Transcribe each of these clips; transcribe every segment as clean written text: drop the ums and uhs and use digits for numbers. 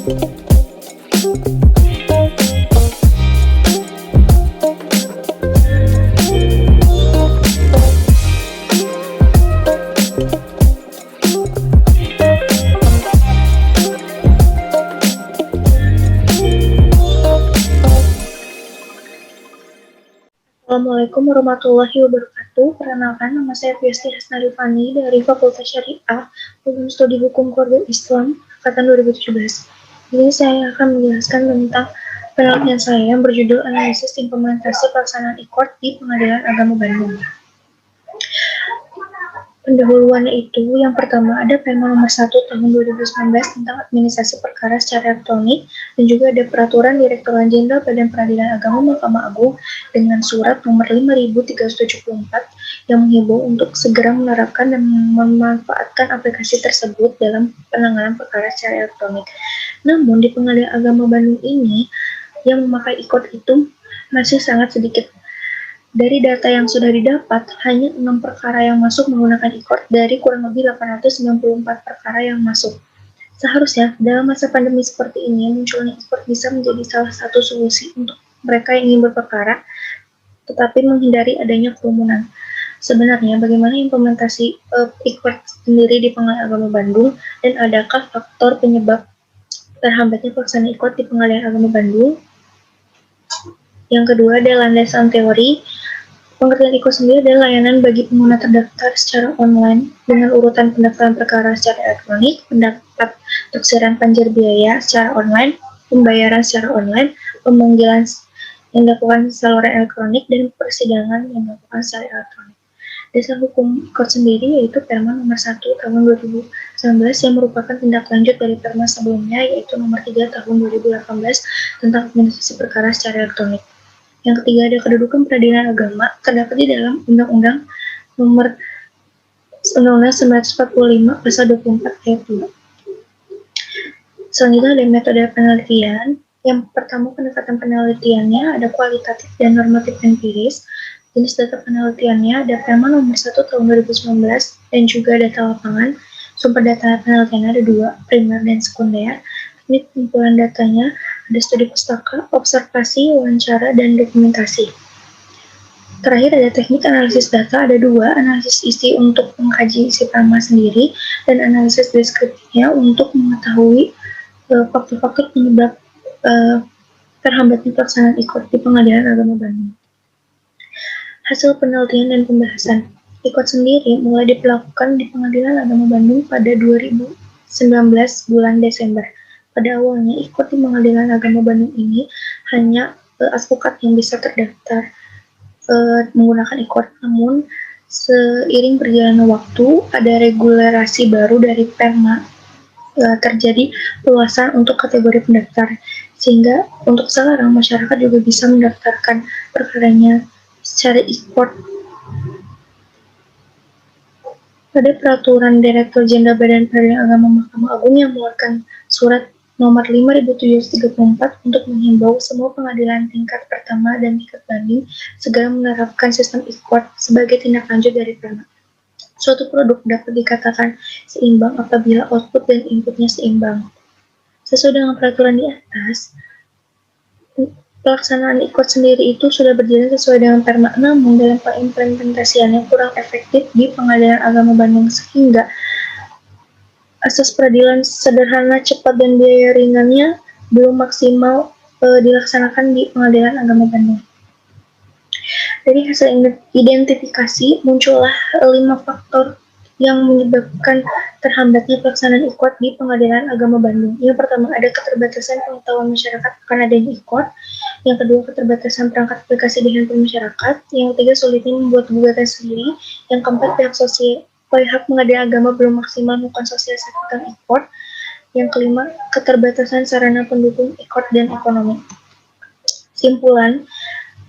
Assalamualaikum warahmatullahi wabarakatuh. Perkenalkan, nama saya Fiesti Hasnarifani dari Fakultas Syariah, Program Studi Hukum Keluarga Islam, Angkatan 2017. Ini saya akan menjelaskan tentang penelitian saya yang berjudul Analisis Implementasi Pelaksanaan IQOR di Pengadilan Agama Bandung. Pendahuluannya itu, yang pertama ada Perma nomor 1 tahun 2019 tentang administrasi perkara secara elektronik, dan juga ada Peraturan Direktorat Jenderal Badan Peradilan Agama Mahkamah Agung dengan surat nomor 5374 yang menghimbau untuk segera menerapkan dan memanfaatkan aplikasi tersebut dalam penanganan perkara secara elektronik. Namun di Pengadilan Agama Bandung ini yang memakai IQOR itu masih sangat sedikit. Dari data yang sudah didapat, hanya 6 perkara yang masuk menggunakan IQOR dari kurang lebih 894 perkara yang masuk. Seharusnya, dalam masa pandemi seperti ini, munculnya IQOR bisa menjadi salah satu solusi untuk mereka yang ingin berperkara, tetapi menghindari adanya kerumunan. Sebenarnya, bagaimana implementasi IQOR sendiri di Pengadilan Agama Bandung, dan adakah faktor penyebab terhambatnya pelaksanaan IQOR di Pengadilan Agama Bandung? Yang kedua adalah landasan teori. Pengertian IQOR sendiri adalah layanan bagi pengguna terdaftar secara online dengan urutan pendaftaran perkara secara elektronik, pendapat taksiran panjar biaya secara online, pembayaran secara online, pemanggilan yang dilakukan saluran elektronik, dan persidangan yang dilakukan secara elektronik. Dasar hukum IQOR sendiri yaitu Perma nomor 1 tahun 2019 yang merupakan tindak lanjut dari Perma sebelumnya yaitu nomor 3 tahun 2018 tentang administrasi perkara secara elektronik. Yang ketiga ada kedudukan peradilan agama terdapat di dalam Undang-Undang Nomor 1945 Pasal 24 Ayat 2. Selanjutnya ada metode penelitian. Yang pertama pendekatan penelitiannya ada kualitatif dan normatif empiris. Jenis data penelitiannya ada Perma nomor 1 tahun 2019 dan juga data lapangan. Sumber data penelitiannya ada 2, primer dan sekunder. Teknik pengumpulan datanya ada studi pustaka, observasi, wawancara, dan dokumentasi. Terakhir ada teknik analisis data, ada 2, analisis isi untuk mengkaji isi Perma sendiri, dan analisis deskriptifnya untuk mengetahui faktor-faktor penyebab terhambatnya pelaksanaan IQOR di Pengadilan Agama Bandung. Hasil penelitian dan pembahasan. IQOR sendiri mulai diberlakukan di Pengadilan Agama Bandung pada 2019 bulan Desember. Pada awalnya, IQOR di Pengadilan Agama Bandung ini hanya advokat yang bisa terdaftar menggunakan IQOR. Namun, seiring berjalannya waktu, ada regulasi baru dari Perma terjadi perluasan untuk kategori pendaftar. Sehingga untuk sekarang, masyarakat juga bisa mendaftarkan perkaranya secara IQOR. Pada Peraturan Direktur Jenderal Badan Peradilan Agama Mahkamah Agung yang mengeluarkan surat nomor 5734 untuk menghimbau semua pengadilan tingkat pertama dan tingkat banding segera menerapkan sistem IQOR sebagai tindak lanjut dari Perma. Suatu produk dapat dikatakan seimbang apabila output dan inputnya seimbang. Sesuai dengan peraturan di atas, pelaksanaan IQOR sendiri itu sudah berjalan sesuai dengan Perma, namun dalam pengimplementasiannya kurang efektif di Pengadilan Agama Bandung sehingga asas peradilan sederhana, cepat, dan biaya ringannya belum maksimal dilaksanakan di Pengadilan Agama Bandung. Dari hasil identifikasi, muncullah 5 faktor yang menyebabkan terhambatnya pelaksanaan IQOR di Pengadilan Agama Bandung. Yang pertama, ada keterbatasan pengetahuan masyarakat akan adanya IQOR. Yang kedua, keterbatasan perangkat aplikasi di handphone masyarakat. Yang ketiga, sulitnya membuat gugatan sendiri. Yang keempat, pihak pengadilan agama belum maksimal melakukan sosialisasi tentang IQOR. Yang kelima, keterbatasan sarana pendukung IQOR dan ekonomi. Simpulan,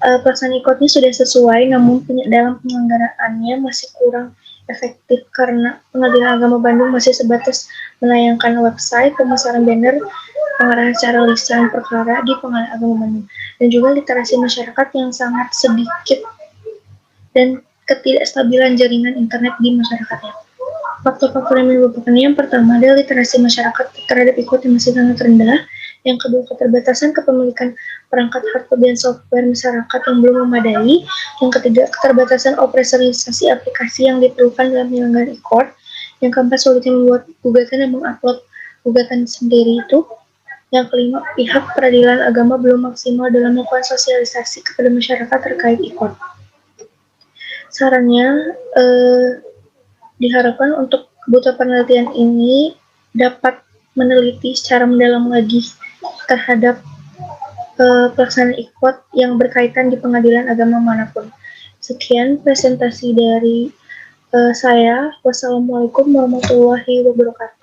pelaksanaan IQOR-nya sudah sesuai, namun dalam penyelenggaraannya masih kurang efektif karena Pengadilan Agama Bandung masih sebatas menayangkan website, pemasaran banner, pengarahan secara lisan perkara di Pengadilan Agama Bandung, dan juga literasi masyarakat yang sangat sedikit dan ketidakstabilan jaringan internet di masyarakatnya. Faktor-faktor yang menyebabkannya yang pertama adalah literasi masyarakat terhadap IQOS yang masih sangat rendah. Yang kedua, keterbatasan kepemilikan perangkat hardware dan software masyarakat yang belum memadai. Yang ketiga, keterbatasan operasionalisasi aplikasi yang diperlukan dalam penyelenggaraan IQOS. Yang keempat, sulitnya membuat gugatan dan mengupload gugatan sendiri itu. Yang kelima, pihak peradilan agama belum maksimal dalam melakukan sosialisasi kepada masyarakat terkait IQOS. Sarannya, diharapkan untuk kebutuhan penelitian ini dapat meneliti secara mendalam lagi terhadap pelaksanaan IQOS yang berkaitan di pengadilan agama manapun. Sekian presentasi dari saya. Wassalamualaikum warahmatullahi wabarakatuh.